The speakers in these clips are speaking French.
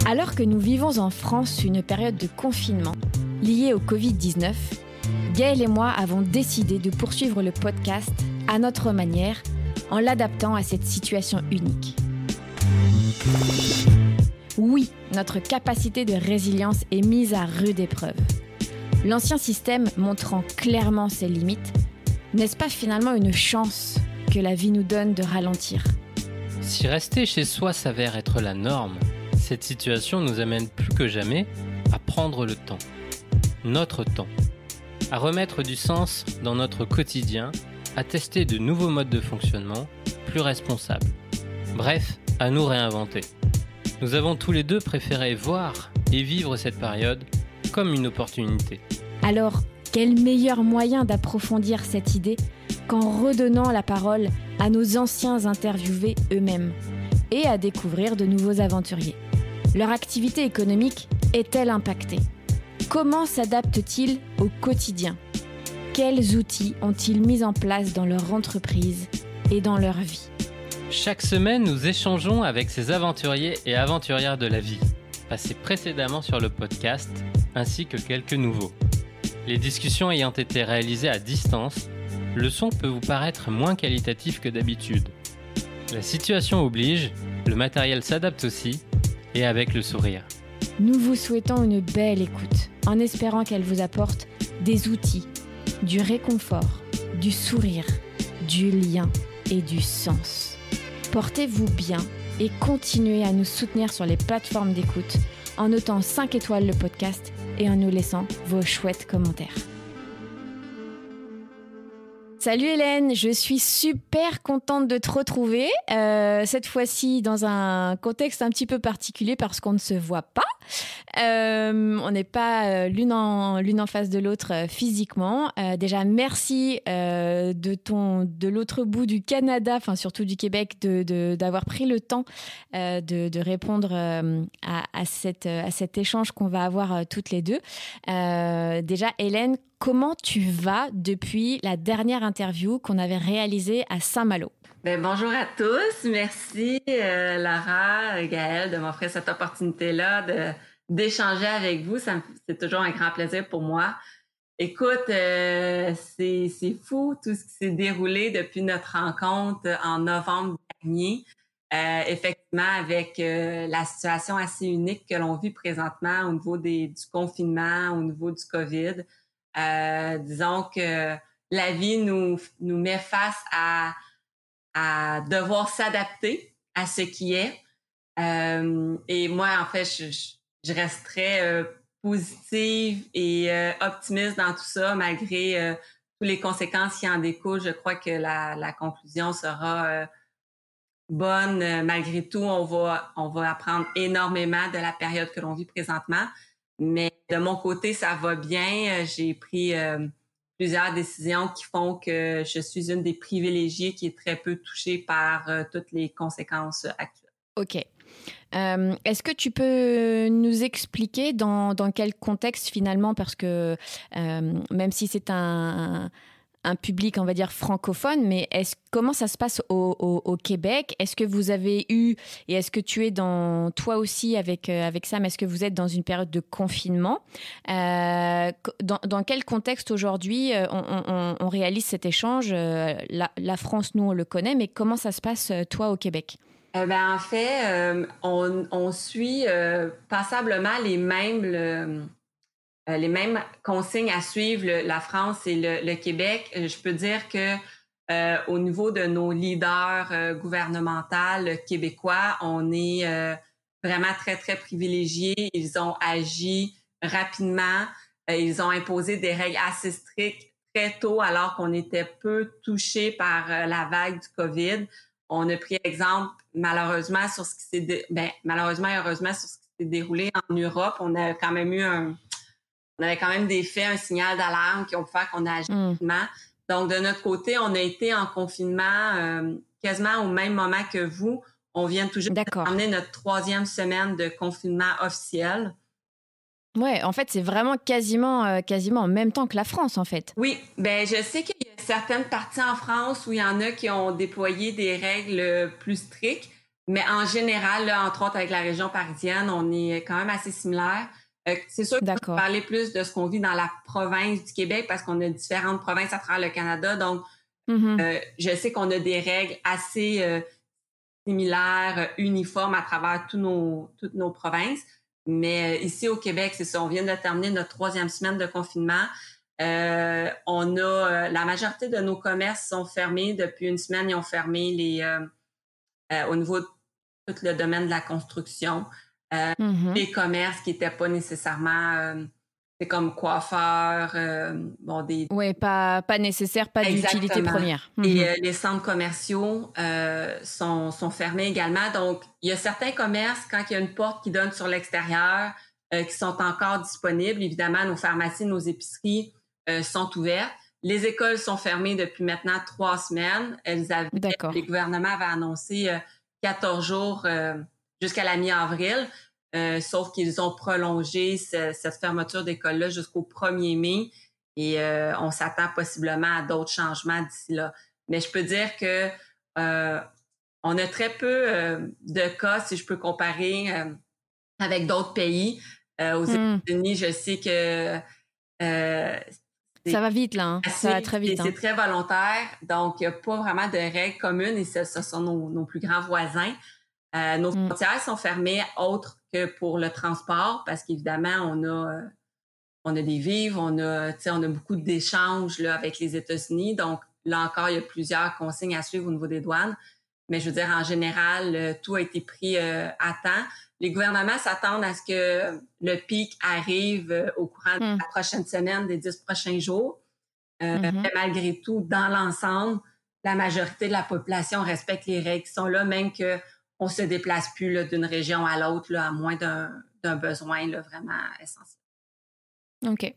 Alors que nous vivons en France une période de confinement liée au Covid-19, Gaëlle et moi avons décidé de poursuivre le podcast à notre manière en l'adaptant à cette situation unique. Oui, notre capacité de résilience est mise à rude épreuve. L'ancien système montrant clairement ses limites, n'est-ce pas finalement une chance que la vie nous donne de ralentir ? Si rester chez soi s'avère être la norme, cette situation nous amène plus que jamais à prendre le temps, notre temps, à remettre du sens dans notre quotidien, à tester de nouveaux modes de fonctionnement plus responsables. Bref, à nous réinventer. Nous avons tous les deux préféré voir et vivre cette période comme une opportunité. Alors, quel meilleur moyen d'approfondir cette idée qu'en redonnant la parole à nos anciens interviewés eux-mêmes et à découvrir de nouveaux aventuriers. Leur activité économique est-elle impactée ? Comment s'adaptent-ils au quotidien ? Quels outils ont-ils mis en place dans leur entreprise et dans leur vie ? Chaque semaine, nous échangeons avec ces aventuriers et aventurières de la vie, passés précédemment sur le podcast, ainsi que quelques nouveaux. Les discussions ayant été réalisées à distance, le son peut vous paraître moins qualitatif que d'habitude. La situation oblige, le matériel s'adapte aussi, et avec le sourire. Nous vous souhaitons une belle écoute, en espérant qu'elle vous apporte des outils, du réconfort, du sourire, du lien et du sens. Portez-vous bien et continuez à nous soutenir sur les plateformes d'écoute en notant 5 étoiles le podcast et en nous laissant vos chouettes commentaires. Salut Hélène, je suis super contente de te retrouver, cette fois-ci dans un contexte un petit peu particulier parce qu'on ne se voit pas. On n'est pas l'une en face de l'autre physiquement. Déjà, merci de l'autre bout du Canada, enfin surtout du Québec, d'avoir pris le temps de répondre à cet échange qu'on va avoir toutes les deux. Déjà, Hélène, comment tu vas depuis la dernière interview qu'on avait réalisée à Saint-Malo? Bonjour à tous. Merci Lara, Gaëlle, de m'offrir cette opportunité-là d'échanger avec vous. C'est toujours un grand plaisir pour moi. Écoute, c'est fou tout ce qui s'est déroulé depuis notre rencontre en novembre dernier. Effectivement, avec la situation assez unique que l'on vit présentement au niveau du confinement, au niveau du COVID. Disons que la vie nous met face à devoir s'adapter à ce qui est. Et moi, en fait, je reste très positive et optimiste dans tout ça, malgré toutes les conséquences qui en découlent. Je crois que la conclusion sera bonne. Malgré tout, on va apprendre énormément de la période que l'on vit présentement. Mais de mon côté, ça va bien. J'ai pris plusieurs décisions qui font que je suis une des privilégiées qui est très peu touchée par toutes les conséquences actuelles. OK. Est-ce que tu peux nous expliquer dans quel contexte finalement, parce que même si c'est un public, on va dire, francophone, mais comment ça se passe au Québec? Est-ce que vous avez eu, et est-ce que tu es toi aussi avec Sam, est-ce que vous êtes dans une période de confinement? Dans quel contexte aujourd'hui on réalise cet échange? La France, nous, on le connaît, mais comment ça se passe, toi, au Québec? En fait, on suit passablement les mêmes consignes à suivre la France et le Québec. Je peux dire que au niveau de nos leaders gouvernementaux québécois, on est vraiment très, très privilégiés. Ils ont agi rapidement. Ils ont imposé des règles assez strictes très tôt alors qu'on était peu touchés par la vague du COVID. On a pris exemple, malheureusement, sur ce qui s'est malheureusement et heureusement sur ce qui s'est déroulé en Europe. On avait quand même des faits, un signal d'alarme qui ont fait qu'on a agi rapidement. Donc, de notre côté, on a été en confinement quasiment au même moment que vous. On vient tout juste de terminer notre 3e semaine de confinement officiel. Ouais, en fait, c'est vraiment quasiment en même temps que la France, en fait. Oui, je sais qu'il y a certaines parties en France où il y en a qui ont déployé des règles plus strictes. Mais en général, là, entre autres avec la région parisienne, on est quand même assez similaire. C'est sûr que je peux parler plus de ce qu'on vit dans la province du Québec parce qu'on a différentes provinces à travers le Canada. Donc, je sais qu'on a des règles assez similaires, uniformes à travers toutes nos provinces. Mais ici au Québec, c'est ça, on vient de terminer notre 3e semaine de confinement. On a la majorité de nos commerces sont fermés. Depuis une semaine, ils ont fermé au niveau de tout le domaine de la construction. Les commerces qui n'étaient pas nécessairement c'est comme coiffeurs, Oui, pas nécessaire, pas d'utilité première. Et les centres commerciaux sont fermés également. Donc, il y a certains commerces, quand il y a une porte qui donne sur l'extérieur, qui sont encore disponibles. Évidemment, nos pharmacies, nos épiceries sont ouvertes. Les écoles sont fermées depuis maintenant 3 semaines. Les gouvernements avaient annoncé 14 jours jusqu'à la mi-avril. Sauf qu'ils ont prolongé cette fermeture d'école-là jusqu'au 1er mai et on s'attend possiblement à d'autres changements d'ici là. Mais je peux dire que on a très peu de cas, si je peux comparer avec d'autres pays. Aux États-Unis, je sais que ça va vite, là. Hein? Ça va très vite. C'est très volontaire, donc il n'y a pas vraiment de règles communes et ce sont nos plus grands voisins. Nos frontières sont fermées autres que pour le transport parce qu'évidemment, on a des vivres, on a beaucoup d'échanges là, avec les États-Unis. Donc, là encore, il y a plusieurs consignes à suivre au niveau des douanes. Mais je veux dire, en général, tout a été pris à temps. Les gouvernements s'attendent à ce que le pic arrive au courant de la prochaine semaine, des 10 prochains jours. Mais malgré tout, dans l'ensemble, la majorité de la population respecte les règles qui sont là, même qu'on se déplace plus là, d'une région à l'autre, là, à moins d'un besoin là, vraiment essentiel. OK.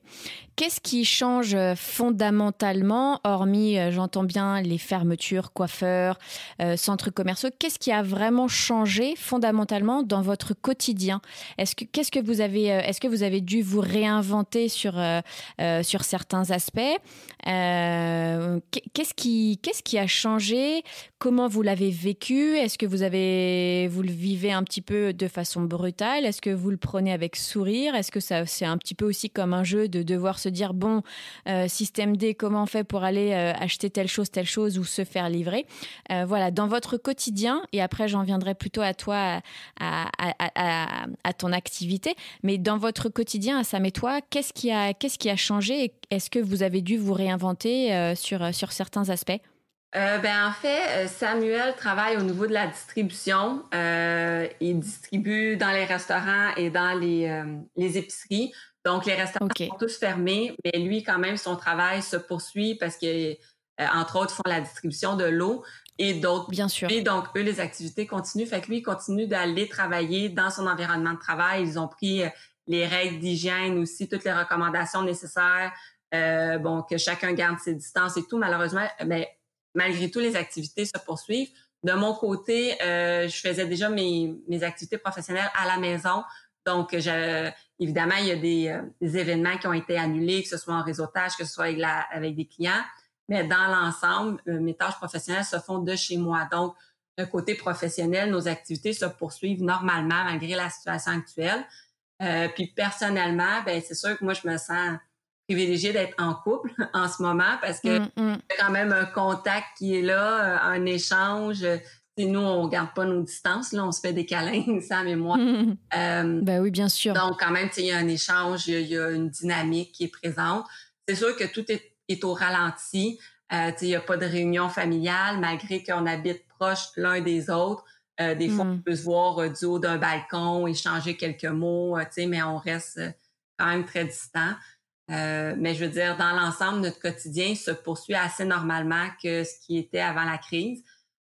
Qu'est-ce qui change fondamentalement, hormis, j'entends bien, les fermetures, coiffeurs, centres commerciaux, qu'est-ce qui a vraiment changé fondamentalement dans votre quotidien? Est-ce que vous avez dû vous réinventer sur certains aspects? Qu'est-ce qui a changé? Comment vous l'avez vécu? Est-ce que vous le vivez un petit peu de façon brutale? Est-ce que vous le prenez avec sourire? Est-ce que c'est un petit peu aussi comme un jeu de devoir se dire bon, système D, comment on fait pour aller acheter telle chose ou se faire livrer? Voilà, dans votre quotidien, et après j'en viendrai plutôt à toi, à ton activité, mais dans votre quotidien, à Sam et toi, qu'est-ce qui a changé et est-ce que vous avez dû vous réinventer sur certains aspects? En fait, Samuel travaille au niveau de la distribution. Il distribue dans les restaurants et dans les épiceries. Donc, les restaurants sont tous fermés, mais lui, quand même, son travail se poursuit parce que, entre autres, font la distribution de l'eau et d'autres. Bien sûr. Et donc, eux, les activités continuent. Fait que lui, il continue d'aller travailler dans son environnement de travail. Ils ont pris les règles d'hygiène aussi, toutes les recommandations nécessaires, que chacun garde ses distances et tout. Malheureusement, malgré tout, les activités se poursuivent. De mon côté, je faisais déjà mes activités professionnelles à la maison. Donc, évidemment, il y a des événements qui ont été annulés, que ce soit en réseautage, que ce soit avec des clients. Mais dans l'ensemble, mes tâches professionnelles se font de chez moi. Donc, d'un côté professionnel, nos activités se poursuivent normalement malgré la situation actuelle. Puis personnellement, c'est sûr que moi, je me sens privilégiée d'être en couple en ce moment parce que il y a quand même un contact qui est là, un échange. Nous, on ne garde pas nos distances, là, on se fait des câlins, Sam et moi. Oui, bien sûr. Donc, quand même, il y a un échange, il y a une dynamique qui est présente. C'est sûr que tout est au ralenti. Il n'y a pas de réunion familiale, malgré qu'on habite proche l'un des autres. Des fois, on peut se voir du haut d'un balcon, échanger quelques mots, mais on reste quand même très distant. Mais je veux dire, dans l'ensemble, notre quotidien se poursuit assez normalement que ce qui était avant la crise.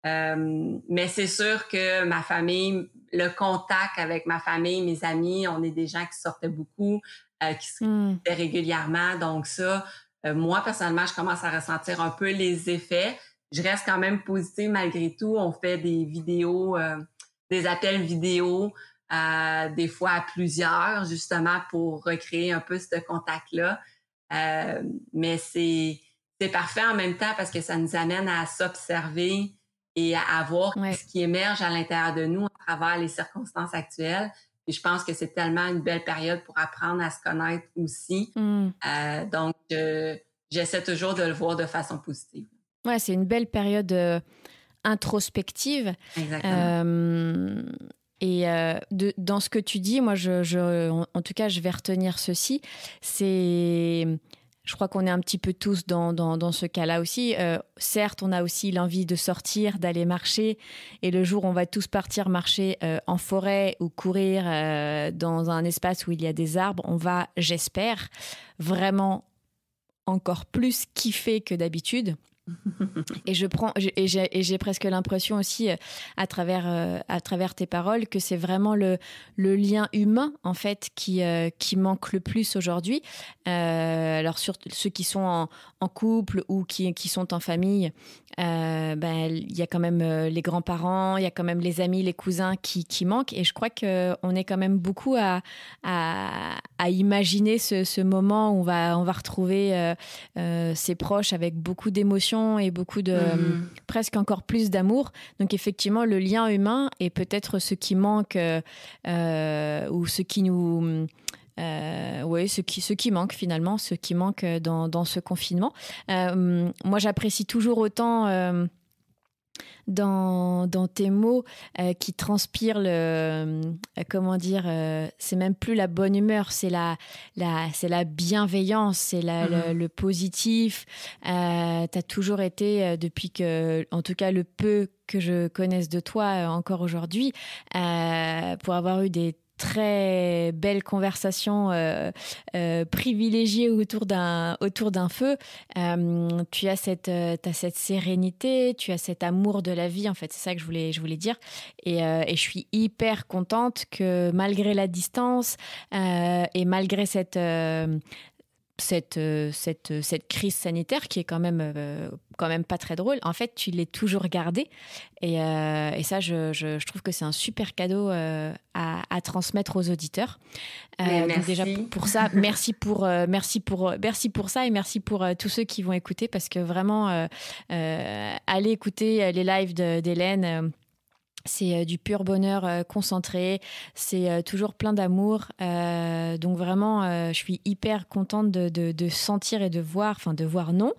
Mais c'est sûr que ma famille, le contact avec ma famille, mes amis, on est des gens qui sortaient beaucoup, qui se réuniaient régulièrement. Donc ça, moi, personnellement, je commence à ressentir un peu les effets. Je reste quand même positive malgré tout. On fait des vidéos, des appels vidéo, des fois à plusieurs, justement pour recréer un peu ce contact-là. Mais c'est parfait en même temps parce que ça nous amène à s'observer et à voir Ouais. ce qui émerge à l'intérieur de nous à travers les circonstances actuelles. Et je pense que c'est tellement une belle période pour apprendre à se connaître aussi. Mm. Donc, j'essaie toujours de le voir de façon positive. Ouais, c'est une belle période introspective. Exactement. Dans ce que tu dis, moi, en tout cas, je vais retenir ceci. Je crois qu'on est un petit peu tous dans ce cas-là aussi. Certes, on a aussi l'envie de sortir, d'aller marcher. Et le jour où on va tous partir marcher en forêt ou courir dans un espace où il y a des arbres, on va, j'espère, vraiment encore plus kiffer que d'habitude. Et j'ai presque l'impression aussi à travers tes paroles que c'est vraiment le lien humain en fait qui manque le plus aujourd'hui. Alors sur ceux qui sont en couple ou qui sont en famille, il y a quand même les grands-parents, il y a quand même les amis, les cousins qui manquent. Et je crois qu'on est quand même beaucoup à imaginer ce moment où on va retrouver ses proches avec beaucoup d'émotions et beaucoup de presque encore plus d'amour. Donc effectivement, le lien humain est peut-être ce qui manque ou ce qui nous ce qui manque finalement, ce qui manque dans ce confinement. Moi, j'apprécie toujours autant dans tes mots qui transpirent c'est même plus la bonne humeur, c'est la bienveillance, c'est le positif. T'as toujours été, depuis que, en tout cas le peu que je connaisse de toi encore aujourd'hui, pour avoir eu des très belle conversation privilégiée autour d'un feu. Tu as t'as cette sérénité, tu as cet amour de la vie, en fait, c'est ça que je voulais dire. Et je suis hyper contente que malgré la distance et malgré cette crise sanitaire qui est quand même pas très drôle, en fait tu l'es toujours gardée et ça je trouve que c'est un super cadeau à transmettre aux auditeurs. Donc déjà pour ça merci pour ça et merci pour tous ceux qui vont écouter, parce que vraiment allez écouter les lives d'Hélène. C'est du pur bonheur concentré, c'est toujours plein d'amour. Donc vraiment, je suis hyper contente de sentir et de voir non,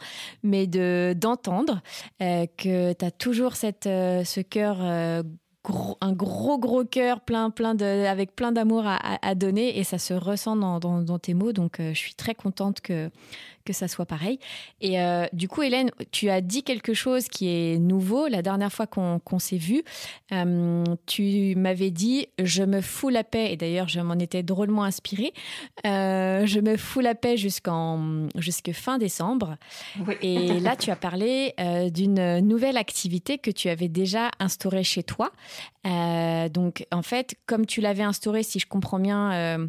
mais d'entendre que tu as toujours ce cœur, un gros cœur avec plein d'amour à donner, et ça se ressent dans tes mots. Donc je suis très contente que ça soit pareil. Et du coup, Hélène, tu as dit quelque chose qui est nouveau. La dernière fois qu'on s'est vu, tu m'avais dit « je me fous la paix ». Et d'ailleurs, je m'en étais drôlement inspirée. Je me fous la paix jusque fin décembre. Oui. Et là, tu as parlé d'une nouvelle activité que tu avais déjà instaurée chez toi. Donc, en fait, comme tu l'avais instaurée, si je comprends bien,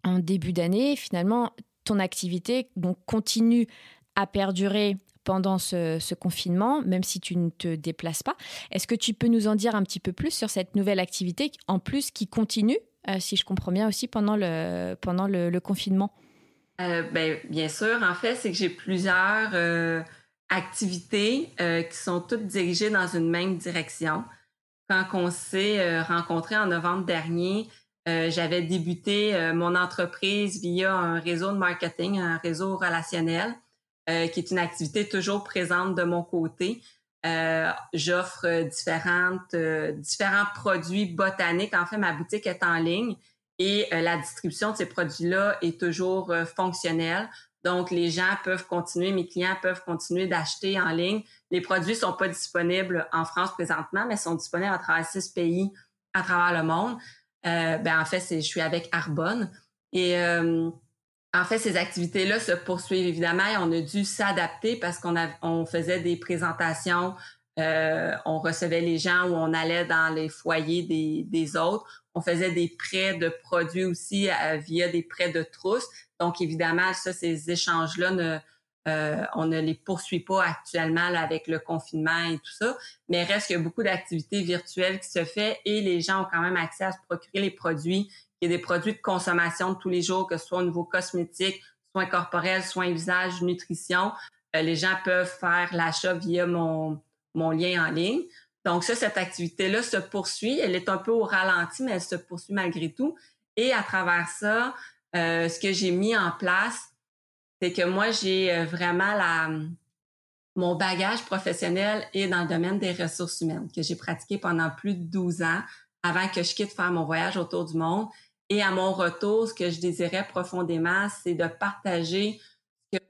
en début d'année, finalement, ton activité donc continue à perdurer pendant ce confinement, même si tu ne te déplaces pas. Est-ce que tu peux nous en dire un petit peu plus sur cette nouvelle activité, en plus qui continue, si je comprends bien, aussi pendant le confinement? Bien sûr, en fait, c'est que j'ai plusieurs activités qui sont toutes dirigées dans une même direction. Quand on s'est rencontrés en novembre dernier, j'avais débuté mon entreprise via un réseau de marketing, un réseau relationnel, qui est une activité toujours présente de mon côté. J'offre différents produits botaniques. En fait, ma boutique est en ligne et la distribution de ces produits-là est toujours fonctionnelle. Donc, les gens peuvent continuer, mes clients peuvent continuer d'acheter en ligne. Les produits ne sont pas disponibles en France présentement, mais sont disponibles à travers 6 pays à travers le monde. En fait, je suis avec Arbonne. Et en fait, ces activités-là se poursuivent évidemment et on a dû s'adapter parce qu'on faisait des présentations, on recevait les gens ou on allait dans les foyers des autres. On faisait des prêts de produits aussi via des prêts de trousses. Donc, évidemment, ces échanges-là, on ne les poursuit pas actuellement là, avec le confinement et tout ça, mais il reste qu'il y a beaucoup d'activités virtuelles qui se fait et les gens ont quand même accès à se procurer les produits. Il y a des produits de consommation de tous les jours, que ce soit au niveau cosmétique, soins corporels, soins visage, nutrition. Les gens peuvent faire l'achat via mon lien en ligne. Donc ça, cette activité-là se poursuit. Elle est un peu au ralenti, mais elle se poursuit malgré tout. Et à travers ça, ce que j'ai mis en place, c'est que moi, j'ai vraiment mon bagage professionnel est dans le domaine des ressources humaines, que j'ai pratiqué pendant plus de 12 ans avant que je quitte faire mon voyage autour du monde. Et à mon retour, ce que je désirais profondément, c'est de partager ce que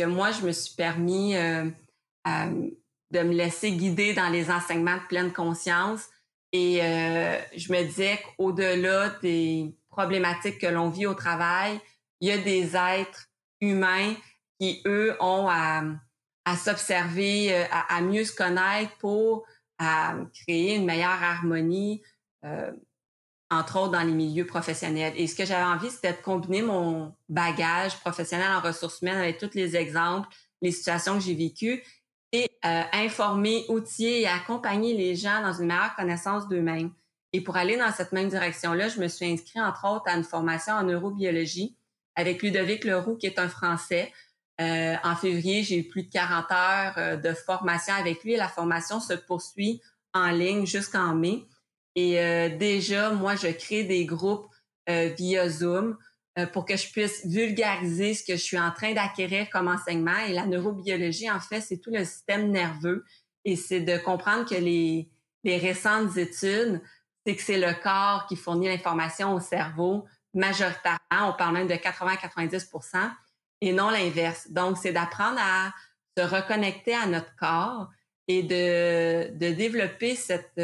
moi je me suis permis de me laisser guider dans les enseignements de pleine conscience. Et je me disais qu'au-delà des problématiques que l'on vit au travail, il y a des êtres humains qui, eux, ont à s'observer, à mieux se connaître pour créer une meilleure harmonie, entre autres dans les milieux professionnels. Et ce que j'avais envie, c'était de combiner mon bagage professionnel en ressources humaines avec tous les exemples, les situations que j'ai vécues et informer, outiller et accompagner les gens dans une meilleure connaissance d'eux-mêmes. Et pour aller dans cette même direction-là, je me suis inscrite, entre autres, à une formation en neurobiologie avec Ludovic Leroux, qui est un Français. En février, j'ai eu plus de 40 heures de formation avec lui et la formation se poursuit en ligne jusqu'en mai. Et déjà, moi, je crée des groupes via Zoom pour que je puisse vulgariser ce que je suis en train d'acquérir comme enseignement. Et la neurobiologie, en fait, c'est tout le système nerveux. Et c'est de comprendre que les récentes études, c'est que c'est le corps qui fournit l'information au cerveau majoritairement. On parle même de 80-90%, et non l'inverse. Donc, c'est d'apprendre à se reconnecter à notre corps et de développer cette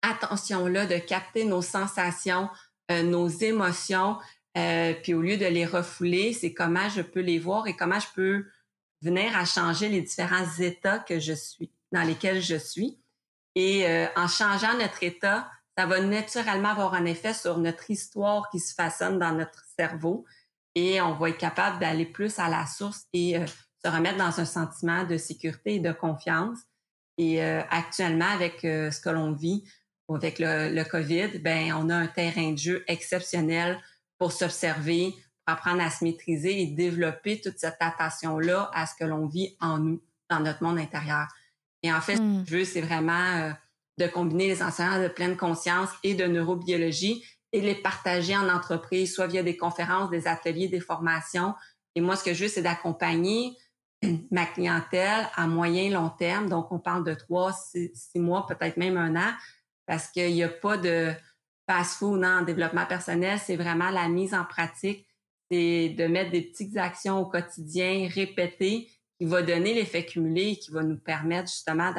attention-là, de capter nos sensations, nos émotions, puis au lieu de les refouler, c'est comment je peux les voir et comment je peux venir à changer les différents états dans lesquels je suis. Et en changeant notre état, ça va naturellement avoir un effet sur notre histoire qui se façonne dans notre cerveau et on va être capable d'aller plus à la source et se remettre dans un sentiment de sécurité et de confiance. Et actuellement, avec ce que l'on vit, avec le COVID, ben on a un terrain de jeu exceptionnel pour s'observer, pour apprendre à se maîtriser et développer toute cette attention-là à ce que l'on vit en nous, dans notre monde intérieur. Et en fait, ce que je veux, c'est vraiment de combiner les enseignements de pleine conscience et de neurobiologie et de les partager en entreprise, soit via des conférences, des ateliers, des formations. Et moi, ce que je veux, c'est d'accompagner ma clientèle à moyen long terme. Donc, on parle de 3, 6 mois, peut-être même 1 an, parce qu'il n'y a pas de fast-food en développement personnel. C'est vraiment la mise en pratique. C'est de mettre des petites actions au quotidien, répétées, qui va donner l'effet cumulé et qui va nous permettre justement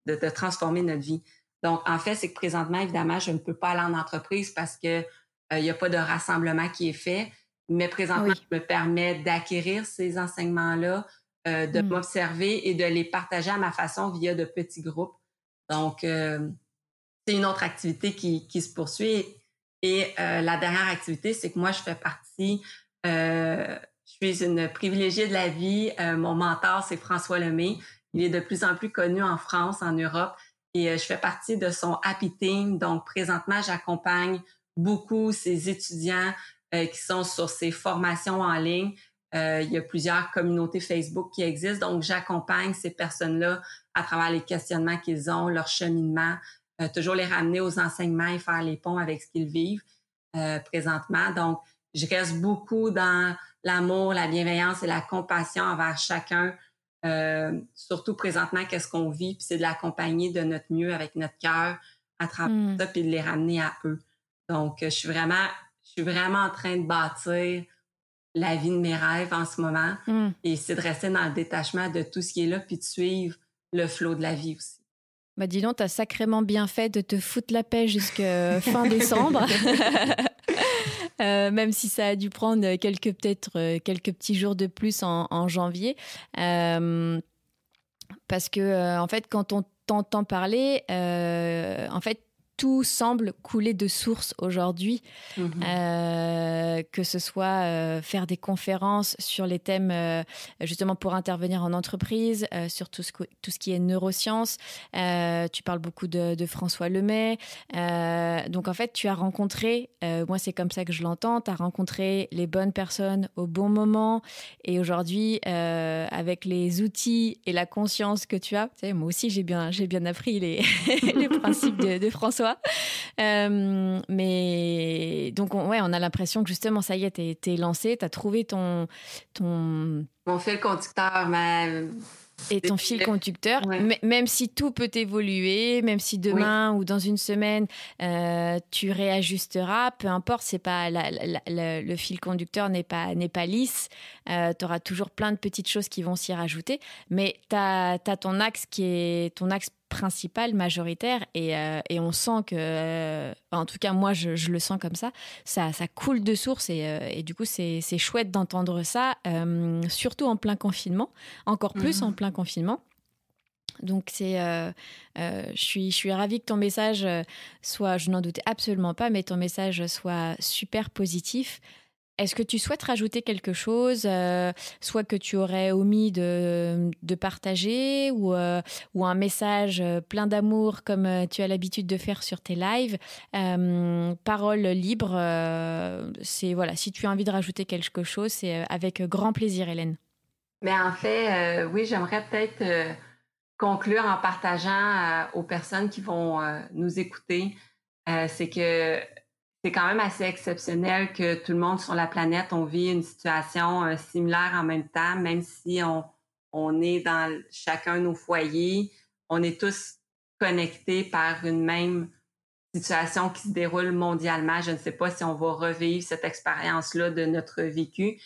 de transformer notre vie. Donc, en fait, c'est que présentement, évidemment, je ne peux pas aller en entreprise parce que il n'y a pas de rassemblement qui est fait. Mais présentement, je me permets d'acquérir ces enseignements-là, de m'observer et de les partager à ma façon via de petits groupes. Donc, c'est une autre activité qui se poursuit. Et la dernière activité, c'est que moi, je fais partie... je suis une privilégiée de la vie. Mon mentor, c'est François Lemay. Il est de plus en plus connu en France, en Europe. Et je fais partie de son Happy Team. Donc, présentement, j'accompagne beaucoup ces étudiants qui sont sur ces formations en ligne. Il y a plusieurs communautés Facebook qui existent. Donc, j'accompagne ces personnes-là à travers les questionnements qu'ils ont, leur cheminement, toujours les ramener aux enseignements et faire les ponts avec ce qu'ils vivent présentement. Donc, je reste beaucoup dans l'amour, la bienveillance et la compassion envers chacun, surtout présentement, qu'est-ce qu'on vit, puis c'est de l'accompagner de notre mieux avec notre cœur à travers ça, puis de les ramener à eux. Donc, je suis vraiment en train de bâtir la vie de mes rêves en ce moment. Et c'est de rester dans le détachement de tout ce qui est là, puis de suivre le flot de la vie aussi. Bah dis donc, t'as sacrément bien fait de te foutre la paix jusqu'à fin décembre. Même si ça a dû prendre quelques petits jours de plus en janvier. Parce que, en fait, quand on t'entend parler, en fait, tout semble couler de source aujourd'hui, que ce soit faire des conférences sur les thèmes justement pour intervenir en entreprise, sur tout ce qui est neurosciences. Tu parles beaucoup de François Lemay. Donc en fait, tu as rencontré, moi c'est comme ça que je l'entends, tu as rencontré les bonnes personnes au bon moment. Et aujourd'hui, avec les outils et la conscience que tu as, tu sais, moi aussi j'ai bien appris les principes de François. Mais donc, on a l'impression que justement, ça y est, t'es lancé, t'as trouvé ton... Mon fil conducteur, Et ton fil conducteur, ouais. Même si tout peut évoluer, même si demain ou dans une semaine, tu réajusteras, peu importe, c'est pas le fil conducteur n'est pas lisse. Tu auras toujours plein de petites choses qui vont s'y rajouter, mais tu as ton axe qui est ton axe principal, majoritaire, et on sent que, en tout cas moi je le sens comme ça coule de source, et du coup c'est chouette d'entendre ça, surtout en plein confinement, encore plus en plein confinement. Donc je suis ravie que ton message soit, je n'en doute absolument pas, mais ton message soit super positif. Est-ce que tu souhaites rajouter quelque chose, soit que tu aurais omis de partager, ou un message plein d'amour comme tu as l'habitude de faire sur tes lives? Parole libre, si tu as envie de rajouter quelque chose, c'est avec grand plaisir, Hélène. Mais en fait, oui, j'aimerais peut-être conclure en partageant aux personnes qui vont nous écouter, c'est que c'est quand même assez exceptionnel que tout le monde sur la planète, on vit une situation similaire en même temps, même si on est dans chacun nos foyers, on est tous connectés par une même situation qui se déroule mondialement. Je ne sais pas si on va revivre cette expérience-là de notre vécu,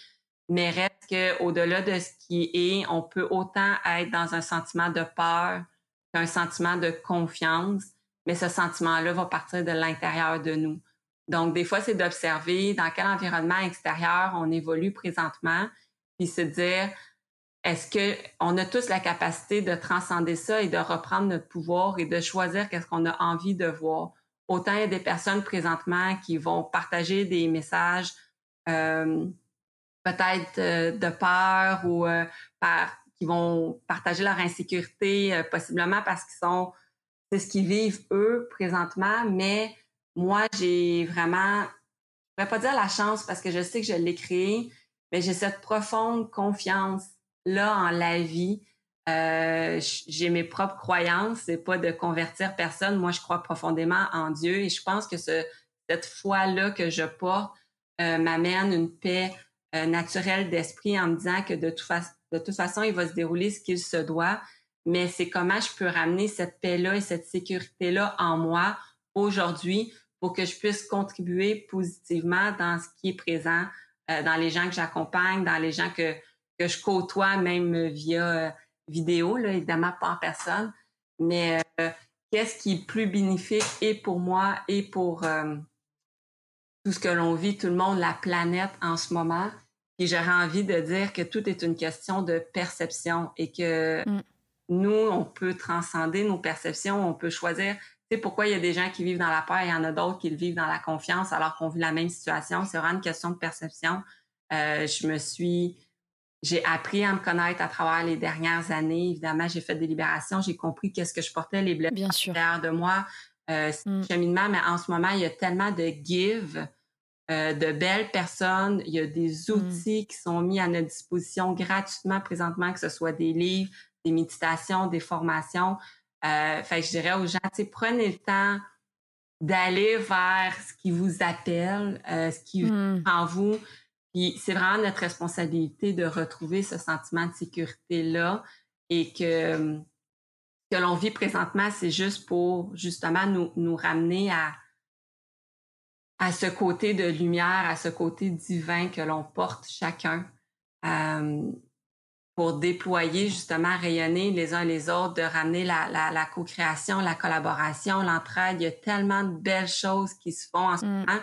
mais reste qu'au-delà de ce qui est, on peut autant être dans un sentiment de peur qu'un sentiment de confiance, mais ce sentiment-là va partir de l'intérieur de nous. Donc, des fois, c'est d'observer dans quel environnement extérieur on évolue présentement, puis se dire, est-ce qu'on a tous la capacité de transcender ça et de reprendre notre pouvoir et de choisir qu'est-ce qu'on a envie de voir? Autant il y a des personnes présentement qui vont partager des messages peut-être de peur, ou qui vont partager leur insécurité, possiblement parce c'est ce qu'ils vivent eux présentement. Mais moi, j'ai vraiment, je ne pourrais pas dire la chance parce que je sais que je l'ai créé, mais j'ai cette profonde confiance-là en la vie. J'ai mes propres croyances, c'est pas de convertir personne. Moi, je crois profondément en Dieu, et je pense que cette foi-là que je porte m'amène une paix naturelle d'esprit, en me disant que de toute façon, il va se dérouler ce qu'il se doit, mais c'est comment je peux ramener cette paix-là et cette sécurité-là en moi aujourd'hui pour que je puisse contribuer positivement dans ce qui est présent, dans les gens que j'accompagne, dans les gens que je côtoie, même via vidéo, là, évidemment pas en personne, mais qu'est-ce qui est plus bénéfique et pour moi et pour tout ce que l'on vit, tout le monde, la planète en ce moment. Et j'aurais envie de dire que tout est une question de perception, et que nous, on peut transcender nos perceptions, on peut choisir. Tu sais, pourquoi il y a des gens qui vivent dans la peur et il y en a d'autres qui le vivent dans la confiance alors qu'on vit la même situation. C'est vraiment une question de perception. J'ai appris à me connaître à travers les dernières années. Évidemment, j'ai fait des libérations, j'ai compris qu'est-ce que je portais, les blessures à l'intérieur de moi. C'est un cheminement, mais en ce moment, il y a tellement de give, de belles personnes. Il y a des outils qui sont mis à notre disposition gratuitement présentement, que ce soit des livres, des méditations, des formations. Fait que je dirais aux gens, prenez le temps d'aller vers ce qui vous appelle, ce qui vit en vous. Puis c'est vraiment notre responsabilité de retrouver ce sentiment de sécurité-là, et que l'on vit présentement, c'est juste pour justement nous ramener à ce côté de lumière, à ce côté divin que l'on porte chacun, pour déployer, justement, rayonner les uns les autres, de ramener la co-création, la collaboration, l'entraide. Il y a tellement de belles choses qui se font en ce moment.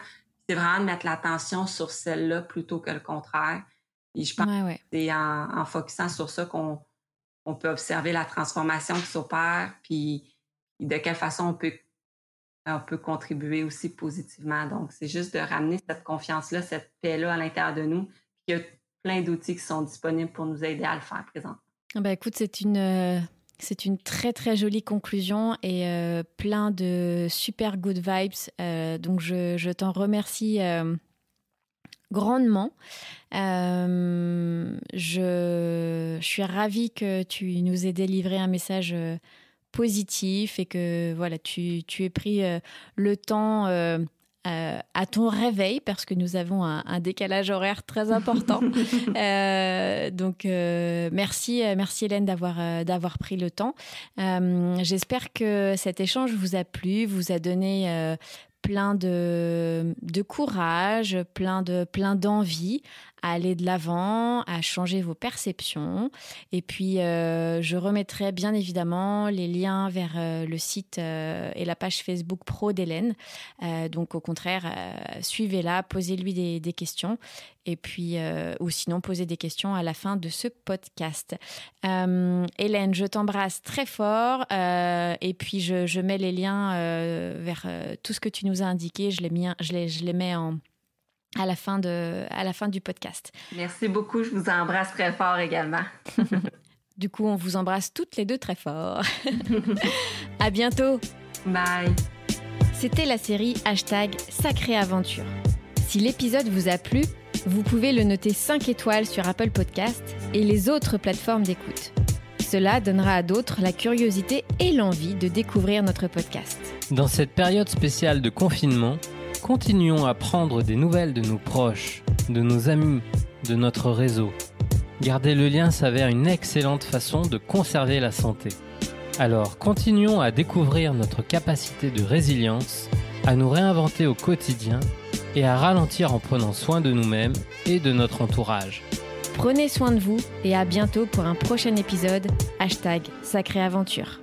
C'est vraiment de mettre l'attention sur celle-là plutôt que le contraire. Et je pense que c'est en focusant sur ça qu'on peut observer la transformation qui s'opère, puis de quelle façon on peut on peut contribuer aussi positivement. Donc, c'est juste de ramener cette confiance-là, cette paix-là à l'intérieur de nous. Puis il y a plein d'outils qui sont disponibles pour nous aider à le faire présentement. Écoute, c'est une très, très jolie conclusion et plein de super good vibes. Donc, je t'en remercie grandement. Je suis ravie que tu nous aies délivré un message positif et que voilà, tu aies pris le temps à ton réveil parce que nous avons un décalage horaire très important. Donc merci Hélène d'avoir pris le temps. J'espère que cet échange vous a plu, vous a donné plein de courage, plein d'envie à aller de l'avant, à changer vos perceptions. Et puis, je remettrai bien évidemment les liens vers le site et la page Facebook pro d'Hélène. Donc, au contraire, suivez-la, posez-lui des questions. Et puis, ou sinon, posez des questions à la fin de ce podcast. Hélène, je t'embrasse très fort. Et puis, je mets les liens vers tout ce que tu nous as indiqué. Je les mets à la fin du podcast. Merci beaucoup. Je vous embrasse très fort également. Du coup, on vous embrasse toutes les deux très fort. À bientôt. Bye. C'était la série #Sacrée Aventure. Si l'épisode vous a plu, vous pouvez le noter 5 étoiles sur Apple Podcast et les autres plateformes d'écoute. Cela donnera à d'autres la curiosité et l'envie de découvrir notre podcast. Dans cette période spéciale de confinement, continuons à prendre des nouvelles de nos proches, de nos amis, de notre réseau. Garder le lien s'avère une excellente façon de conserver la santé. Alors, continuons à découvrir notre capacité de résilience, à nous réinventer au quotidien et à ralentir en prenant soin de nous-mêmes et de notre entourage. Prenez soin de vous et à bientôt pour un prochain épisode #Sacrée Aventure.